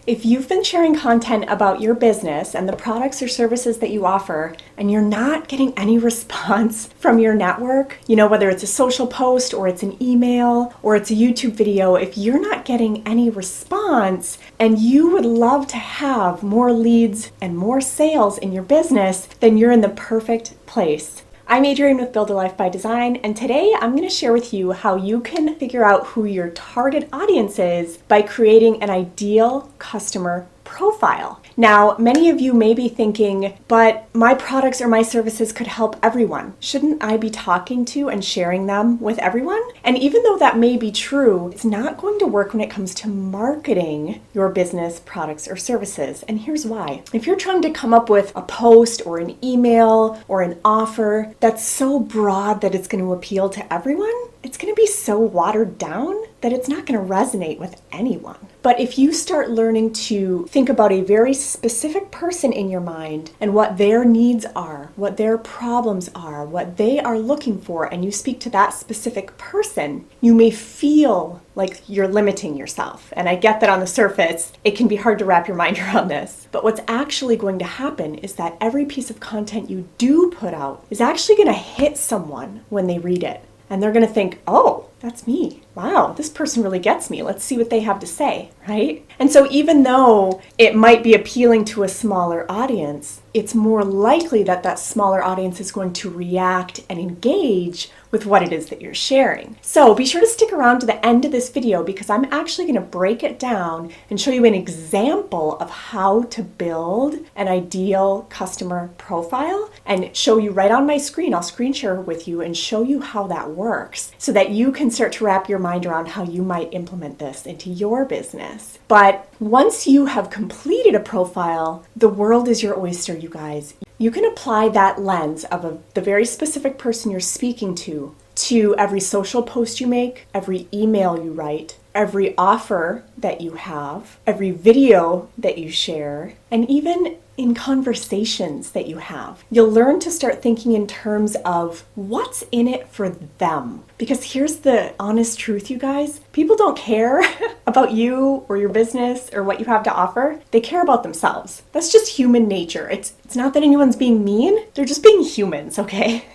If you've been sharing content about your business and the products or services that you offer, and you're not getting any response from your network, whether it's a social post or it's an email or it's a YouTube video, if you're not getting any response and you would love to have more leads and more sales in your business, then you're in the perfect place. I'm Adrienne with Build a Life by Design, and today I'm going to share with you how you can figure out who your target audience is by creating an ideal customer profile. Now, many of you may be thinking, but my products or my services could help everyone. Shouldn't I be talking to and sharing them with everyone? And even though that may be true, it's not going to work when it comes to marketing your business, products, or services. And here's why. If you're trying to come up with a post or an email or an offer that's so broad that it's going to appeal to everyone, it's going to be so watered down that it's not going to resonate with anyone. But if you start learning to think about a very specific person in your mind and what their needs are, what their problems are, what they are looking for, and you speak to that specific person, you may feel like you're limiting yourself. And I get that on the surface, it can be hard to wrap your mind around this. But what's actually going to happen is that every piece of content you do put out is actually going to hit someone when they read it. And they're going to think, oh, that's me. Wow, this person really gets me. Let's see what they have to say, right? And so even though it might be appealing to a smaller audience, it's more likely that that smaller audience is going to react and engage with what it is that you're sharing. So be sure to stick around to the end of this video because I'm actually going to break it down and show you an example of how to build an ideal customer profile and show you right on my screen. I'll screen share with you and show you how that works so that you can start to wrap your mind around how you might implement this into your business. But once you have completed a profile, the world is your oyster, you guys. You can apply that lens of the very specific person you're speaking to every social post you make, every email you write, every offer that you have, every video that you share, and even in conversations that you have. You'll learn to start thinking in terms of what's in it for them. Because here's the honest truth, you guys. People don't care about you or your business or what you have to offer. They care about themselves. That's just human nature. It's not that anyone's being mean. They're just being humans, okay?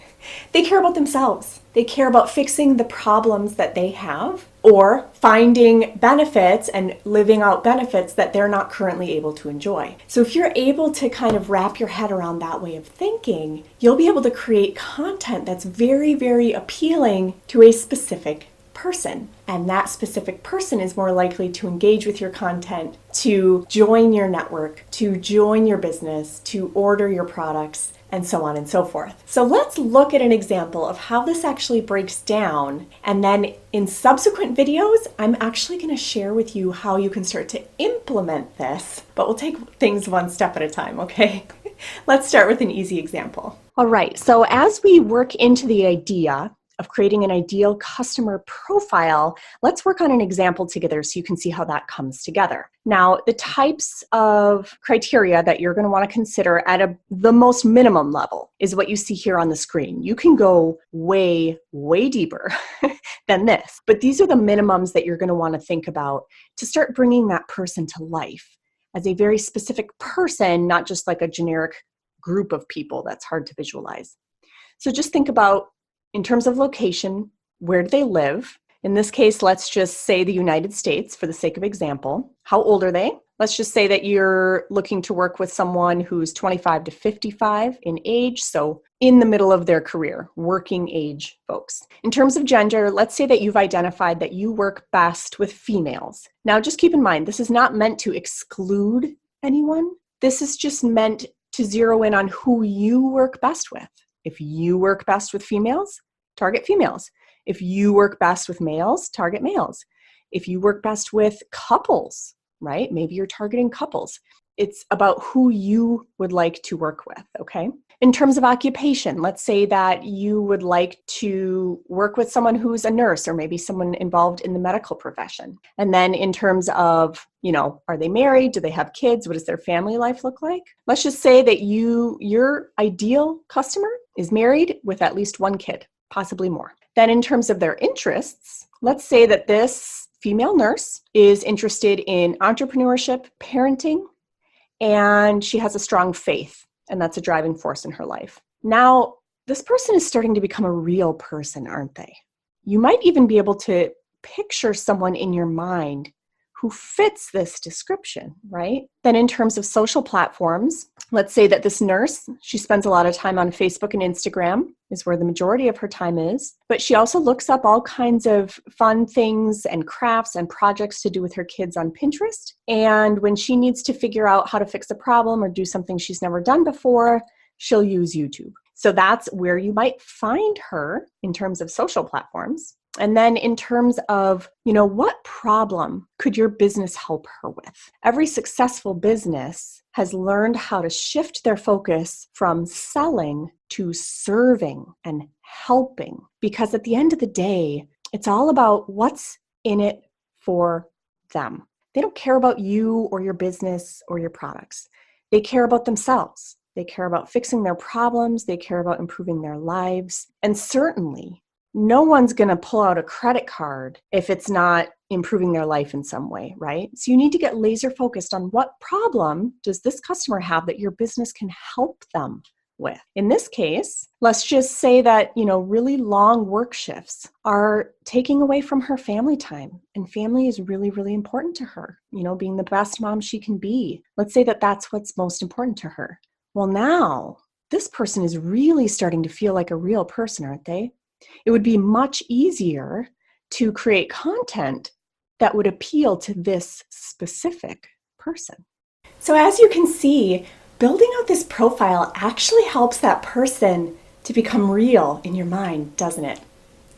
They care about themselves. They care about fixing the problems that they have or finding benefits and living out benefits that they're not currently able to enjoy. So if you're able to kind of wrap your head around that way of thinking, you'll be able to create content that's very, very appealing to a specific person. And that specific person is more likely to engage with your content, to join your network, to join your business, to order your products, and so on and so forth. So let's look at an example of how this actually breaks down. And then in subsequent videos, I'm actually going to share with you how you can start to implement this, but we'll take things one step at a time, okay? Let's start with an easy example. All right, so as we work into the idea of creating an ideal customer profile, let's work on an example together so you can see how that comes together. Now, the types of criteria that you're going to want to consider at the most minimum level is what you see here on the screen. You can go way, way deeper than this, but these are the minimums that you're going to want to think about to start bringing that person to life as a very specific person, not just like a generic group of people that's hard to visualize. So just think about, in terms of location, where do they live? In this case, let's just say the United States for the sake of example. How old are they? Let's just say that you're looking to work with someone who's 25 to 55 in age, so in the middle of their career, working age folks. In terms of gender, let's say that you've identified that you work best with females. Now, just keep in mind, this is not meant to exclude anyone. This is just meant to zero in on who you work best with. If you work best with females, target females. If you work best with males, target males. If you work best with couples, right? Maybe you're targeting couples. It's about who you would like to work with, okay? In terms of occupation, let's say that you would like to work with someone who's a nurse or maybe someone involved in the medical profession. And then in terms of, are they married? Do they have kids? What does their family life look like? Let's just say that your ideal customer is married with at least one kid, possibly more. Then in terms of their interests, let's say that this female nurse, is interested in entrepreneurship, parenting, and she has a strong faith, and that's a driving force in her life. Now, this person is starting to become a real person, aren't they? You might even be able to picture someone in your mind who fits this description, right? Then in terms of social platforms, let's say that this nurse, she spends a lot of time on Facebook and Instagram, is where the majority of her time is, but she also looks up all kinds of fun things and crafts and projects to do with her kids on Pinterest. And when she needs to figure out how to fix a problem or do something she's never done before, she'll use YouTube. So that's where you might find her in terms of social platforms. And then in terms of, what problem could your business help her with? Every successful business has learned how to shift their focus from selling to serving and helping. Because at the end of the day, it's all about what's in it for them. They don't care about you or your business or your products. They care about themselves. They care about fixing their problems. They care about improving their lives. And certainly, no one's going to pull out a credit card if it's not improving their life in some way, right? So you need to get laser focused on what problem does this customer have that your business can help them with. In this case, let's just say that, really long work shifts are taking away from her family time, and family is really, really important to her, being the best mom she can be. Let's say that that's what's most important to her. Well, now this person is really starting to feel like a real person, aren't they? It would be much easier to create content that would appeal to this specific person. So as you can see, building out this profile actually helps that person to become real in your mind, doesn't it?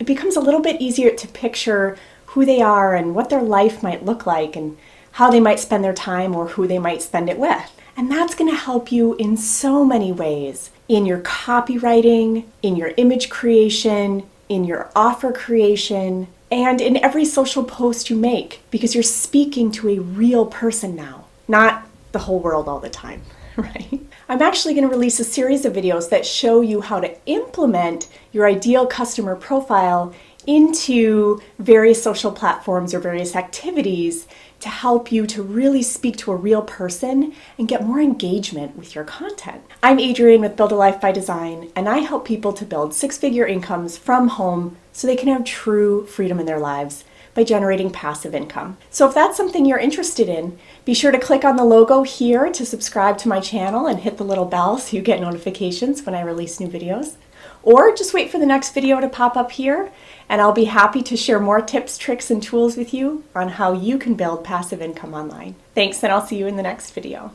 It becomes a little bit easier to picture who they are and what their life might look like and how they might spend their time or who they might spend it with. And that's going to help you in so many ways, in your copywriting, in your image creation, in your offer creation, and in every social post you make, because you're speaking to a real person now, not the whole world all the time, right? I'm actually going to release a series of videos that show you how to implement your ideal customer profile into various social platforms or various activities to help you to really speak to a real person and get more engagement with your content. I'm Adrienne with Build a Life by Design, and I help people to build six-figure incomes from home so they can have true freedom in their lives by generating passive income. So if that's something you're interested in, be sure to click on the logo here to subscribe to my channel and hit the little bell so you get notifications when I release new videos. Or just wait for the next video to pop up here, and I'll be happy to share more tips, tricks, and tools with you on how you can build passive income online. Thanks, and I'll see you in the next video.